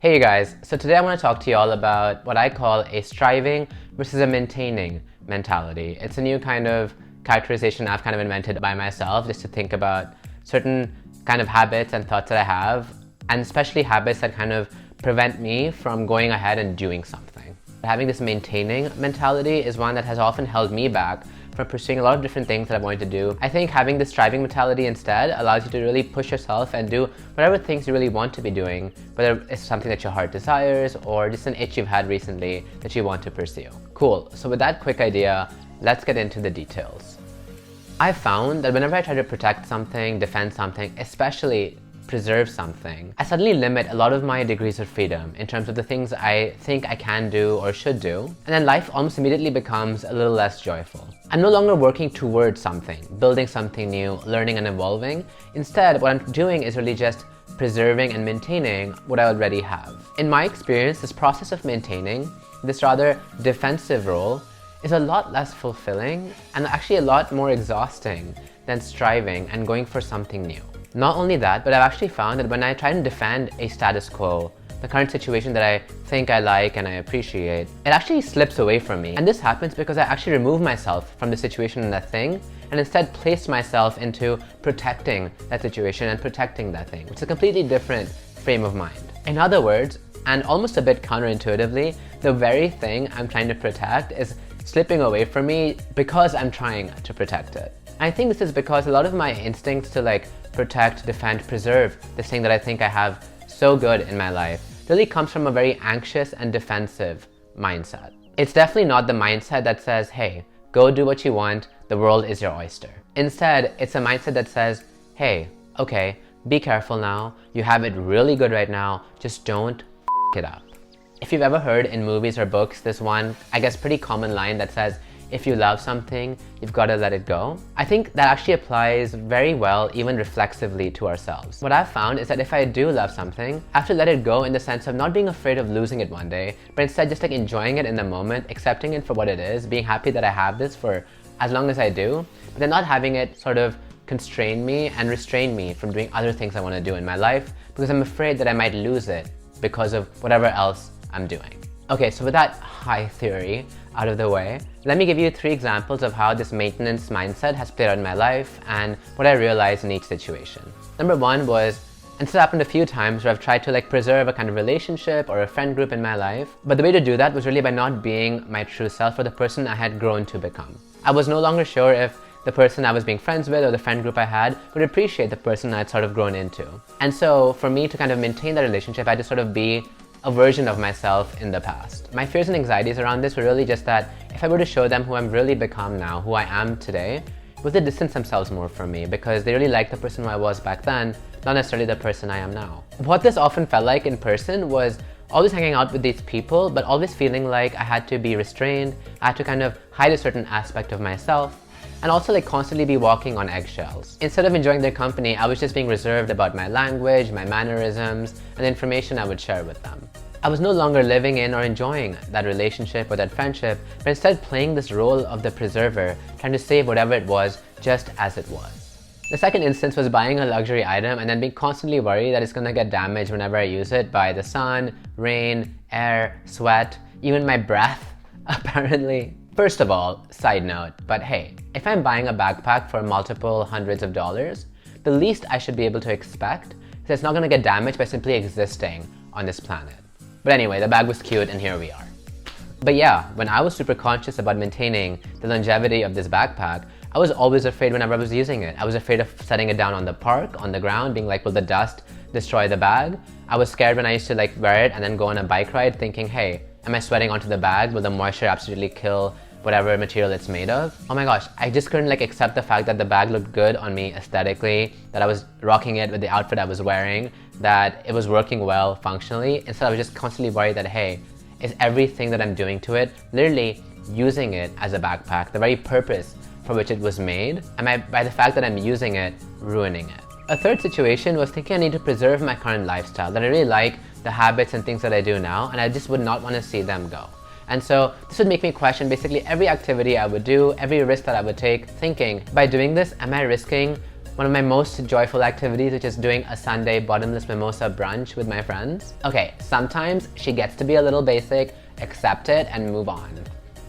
Hey you guys, so today I want to talk to you all about what I call a striving versus a maintaining mentality. It's a new kind of characterization I've kind of invented by myself just to think about certain kind of habits and thoughts that I have, and especially habits that kind of prevent me from going ahead and doing something. Having this maintaining mentality is one that has often held me back from pursuing a lot of different things that I wanted to do. I think having this striving mentality instead allows you to really push yourself and do whatever things you really want to be doing, whether it's something that your heart desires or just an itch you've had recently that you want to pursue. Cool, so with that quick idea, let's get into the details. I've found that whenever I try to protect something, defend something, especially preserve something, I suddenly limit a lot of my degrees of freedom in terms of the things I think I can do or should do, and then life almost immediately becomes a little less joyful. I'm no longer working towards something, building something new, learning and evolving. Instead, what I'm doing is really just preserving and maintaining what I already have. In my experience, this process of maintaining this rather defensive role is a lot less fulfilling and actually a lot more exhausting than striving and going for something new. Not only that, but I've actually found that when I try to defend a status quo, the current situation that I think I like and I appreciate, it actually slips away from me. And this happens because I actually remove myself from the situation and that thing, and instead place myself into protecting that situation and protecting that thing, which is a completely different frame of mind. In other words, and almost a bit counterintuitively, the very thing I'm trying to protect is slipping away from me because I'm trying to protect it. I think this is because a lot of my instincts to protect, defend, preserve this thing that I think I have so good in my life really comes from a very anxious and defensive mindset. It's definitely not the mindset that says, hey, go do what you want, the world is your oyster. Instead, it's a mindset that says, hey, okay, be careful now, you have it really good right now, just don't f it up. If you've ever heard in movies or books this one, I guess pretty common line that says, if you love something, you've got to let it go. I think that actually applies very well, even reflexively, to ourselves. What I've found is that if I do love something, I have to let it go in the sense of not being afraid of losing it one day, but instead just enjoying it in the moment, accepting it for what it is, being happy that I have this for as long as I do, but then not having it sort of constrain me and restrain me from doing other things I want to do in my life because I'm afraid that I might lose it because of whatever else I'm doing. Okay, so with that high theory out of the way, let me give you 3 examples of how this maintenance mindset has played out in my life and what I realized in each situation. Number 1 was, and this happened a few times where I've tried to preserve a kind of relationship or a friend group in my life, but the way to do that was really by not being my true self or the person I had grown to become. I was no longer sure if the person I was being friends with or the friend group I had would appreciate the person I'd sort of grown into. And so for me to kind of maintain that relationship, I had to sort of be a version of myself in the past. My fears and anxieties around this were really just that if I were to show them who I'm really become now, who I am today, would they distance themselves more from me because they really liked the person who I was back then, not necessarily the person I am now. What this often felt like in person was always hanging out with these people, but always feeling like I had to be restrained, I had to kind of hide a certain aspect of myself, and also constantly be walking on eggshells. Instead of enjoying their company, I was just being reserved about my language, my mannerisms, and the information I would share with them. I was no longer living in or enjoying that relationship or that friendship, but instead playing this role of the preserver, trying to save whatever it was just as it was. The second instance was buying a luxury item and then being constantly worried that it's gonna get damaged whenever I use it by the sun, rain, air, sweat, even my breath, apparently. First of all, side note, but hey, if I'm buying a backpack for multiple hundreds of dollars, the least I should be able to expect is that it's not gonna get damaged by simply existing on this planet. But anyway, the bag was cute and here we are. But yeah, when I was super conscious about maintaining the longevity of this backpack, I was always afraid whenever I was using it. I was afraid of setting it down on the park, on the ground, being like, will the dust destroy the bag? I was scared when I used to wear it and then go on a bike ride thinking, hey, am I sweating onto the bag? Will the moisture absolutely kill whatever material it's made of? Oh my gosh, I just couldn't accept the fact that the bag looked good on me aesthetically, that I was rocking it with the outfit I was wearing, that it was working well functionally. Instead, I was just constantly worried that, hey, is everything that I'm doing to it literally using it as a backpack, the very purpose for which it was made? Am I, by the fact that I'm using it, ruining it? A third situation was thinking I need to preserve my current lifestyle, that I really like the habits and things that I do now, and I just would not want to see them go. And so this would make me question basically every activity I would do, every risk that I would take, thinking, by doing this, am I risking one of my most joyful activities, which is doing a Sunday bottomless mimosa brunch with my friends. Okay, sometimes she gets to be a little basic, accept it, and move on.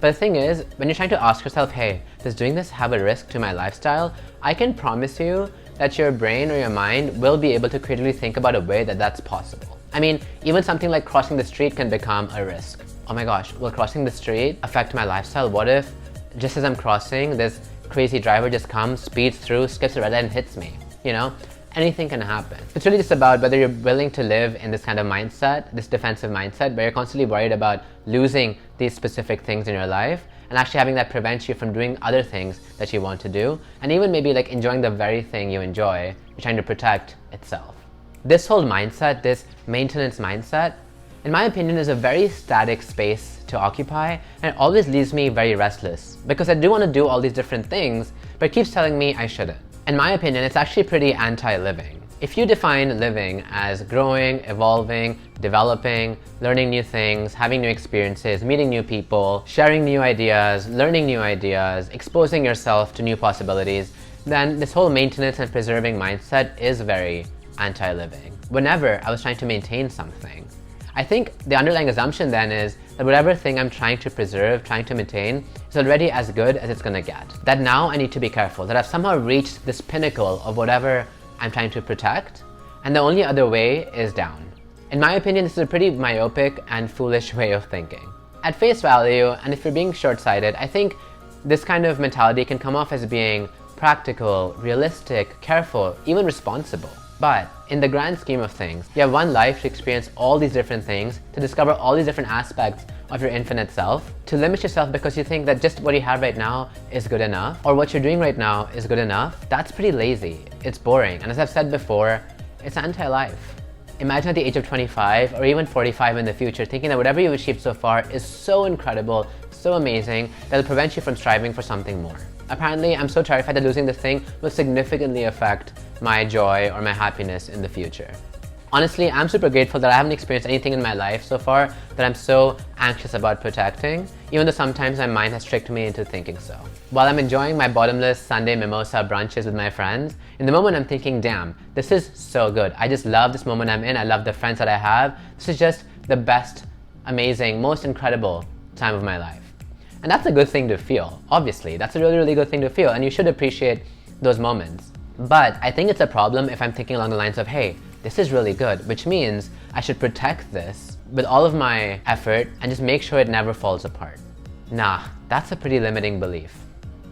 But the thing is, when you're trying to ask yourself, hey, does doing this have a risk to my lifestyle? I can promise you that your brain or your mind will be able to creatively think about a way that that's possible. I mean, even something like crossing the street can become a risk. Oh my gosh, will crossing the street affect my lifestyle? What if, just as I'm crossing, this crazy driver just comes, speeds through, skips a red light and hits me? You know? Anything can happen. It's really just about whether you're willing to live in this kind of mindset, this defensive mindset, where you're constantly worried about losing these specific things in your life and actually having that prevent you from doing other things that you want to do, and even maybe like enjoying the very thing you enjoy, you're trying to protect itself. This whole mindset, this maintenance mindset, in my opinion, is a very static space to occupy, and it always leaves me very restless because I do want to do all these different things, but it keeps telling me I shouldn't. In my opinion, it's actually pretty anti-living. If you define living as growing, evolving, developing, learning new things, having new experiences, meeting new people, sharing new ideas, learning new ideas, exposing yourself to new possibilities, then this whole maintenance and preserving mindset is very anti-living. Whenever I was trying to maintain something, I think the underlying assumption then is that whatever thing I'm trying to preserve, trying to maintain, is already as good as it's gonna get. That now I need to be careful, that I've somehow reached this pinnacle of whatever I'm trying to protect, and the only other way is down. In my opinion, this is a pretty myopic and foolish way of thinking. At face value, and if you're being short-sighted, I think this kind of mentality can come off as being practical, realistic, careful, even responsible. But in the grand scheme of things, you have one life to experience all these different things, to discover all these different aspects of your infinite self. To limit yourself because you think that just what you have right now is good enough, or what you're doing right now is good enough, that's pretty lazy. It's boring. And as I've said before, it's anti-life. Imagine at the age of 25 or even 45 in the future, thinking that whatever you've achieved so far is so incredible, so amazing, that it'll prevent you from striving for something more. Apparently, I'm so terrified that losing this thing will significantly affect my joy or my happiness in the future. Honestly, I'm super grateful that I haven't experienced anything in my life so far that I'm so anxious about protecting, even though sometimes my mind has tricked me into thinking so. While I'm enjoying my bottomless Sunday mimosa brunches with my friends, in the moment I'm thinking, damn, this is so good. I just love this moment I'm in. I love the friends that I have. This is just the best, amazing, most incredible time of my life. And that's a good thing to feel, obviously. That's a really, really good thing to feel, and you should appreciate those moments. But I think it's a problem if I'm thinking along the lines of, hey, this is really good, which means I should protect this with all of my effort and just make sure it never falls apart. Nah, that's a pretty limiting belief.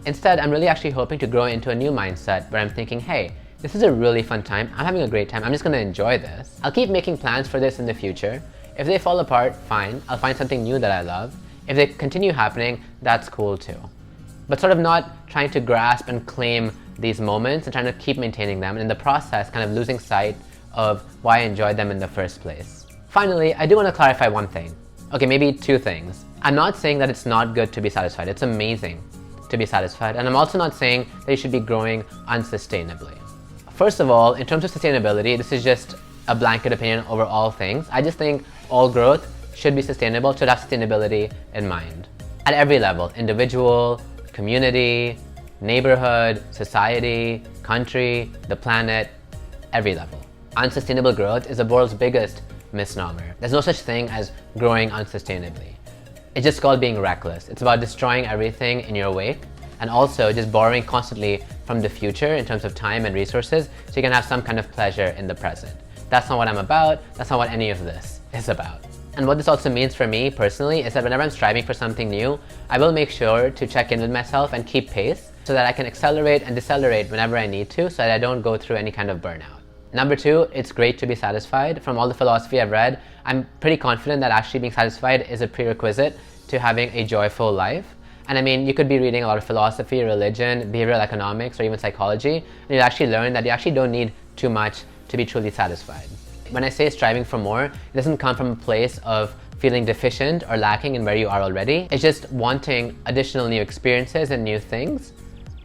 Instead, I'm really actually hoping to grow into a new mindset where I'm thinking, hey, this is a really fun time. I'm having a great time. I'm just gonna enjoy this. I'll keep making plans for this in the future. If they fall apart, fine. I'll find something new that I love. If they continue happening, that's cool too. But sort of not trying to grasp and claim these moments and trying to keep maintaining them, and in the process kind of losing sight of why I enjoyed them in the first place. Finally, I do want to clarify one thing. Okay, maybe two things. I'm not saying that it's not good to be satisfied. It's amazing to be satisfied. And I'm also not saying that you should be growing unsustainably. First of all, in terms of sustainability, this is just a blanket opinion over all things. I just think all growth should be sustainable, should have sustainability in mind. At every level, individual, community, neighborhood, society, country, the planet, every level. Unsustainable growth is the world's biggest misnomer. There's no such thing as growing unsustainably. It's just called being reckless. It's about destroying everything in your wake and also just borrowing constantly from the future in terms of time and resources so you can have some kind of pleasure in the present. That's not what I'm about. That's not what any of this is about. And what this also means for me personally is that whenever I'm striving for something new, I will make sure to check in with myself and keep pace so that I can accelerate and decelerate whenever I need to so that I don't go through any kind of burnout. Number two, it's great to be satisfied. From all the philosophy I've read, I'm pretty confident that actually being satisfied is a prerequisite to having a joyful life. And I mean, you could be reading a lot of philosophy, religion, behavioral economics, or even psychology, and you'll actually learn that you actually don't need too much to be truly satisfied. When I say striving for more, it doesn't come from a place of feeling deficient or lacking in where you are already. It's just wanting additional new experiences and new things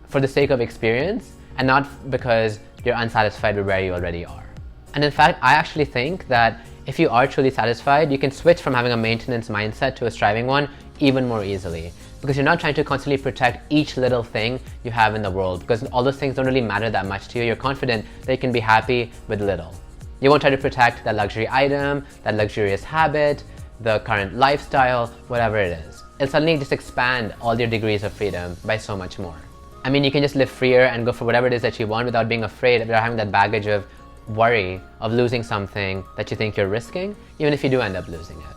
for the sake of experience and not because you're unsatisfied with where you already are. And in fact, I actually think that if you are truly satisfied, you can switch from having a maintenance mindset to a striving one even more easily. because you're not trying to constantly protect each little thing you have in the world, because all those things don't really matter that much to you. You're confident that you can be happy with little. You won't try to protect that luxury item, that luxurious habit, the current lifestyle, whatever it is. It'll suddenly just expand all your degrees of freedom by so much more. I mean, you can just live freer and go for whatever it is that you want without being afraid, without having that baggage of worry of losing something that you think you're risking, even if you do end up losing it.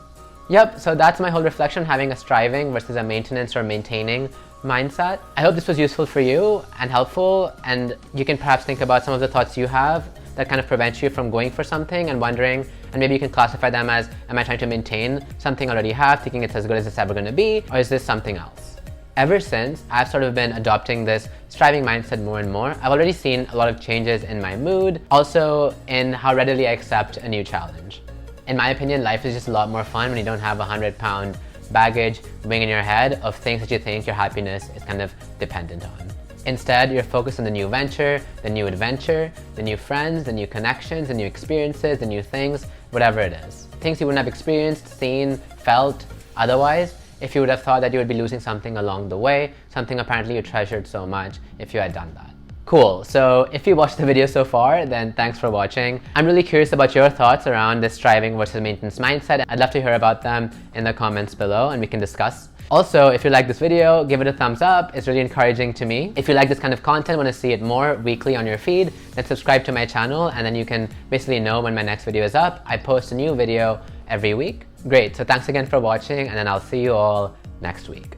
Yep, so that's my whole reflection, having a striving versus a maintenance or maintaining mindset. I hope this was useful for you and helpful, and you can perhaps think about some of the thoughts you have that kind of prevent you from going for something and wondering, and maybe you can classify them as, am I trying to maintain something I already have, thinking it's as good as it's ever going to be, or is this something else? Ever since I've sort of been adopting this striving mindset more and more, I've already seen a lot of changes in my mood, also in how readily I accept a new challenge. In my opinion, life is just a lot more fun when you don't have a 100-pound baggage weighing in your head of things that you think your happiness is kind of dependent on. Instead, you're focused on the new venture, the new adventure, the new friends, the new connections, the new experiences, the new things, whatever it is. Things you wouldn't have experienced, seen, felt otherwise if you would have thought that you would be losing something along the way, something apparently you treasured so much if you had done that. Cool, so if you watched the video so far, then thanks for watching. I'm really curious about your thoughts around this striving versus maintenance mindset. I'd love to hear about them in the comments below and we can discuss. Also, if you like this video, give it a thumbs up. It's really encouraging to me. If you like this kind of content, want to see it more weekly on your feed, then subscribe to my channel and then you can basically know when my next video is up. I post a new video every week. Great, so thanks again for watching and then I'll see you all next week.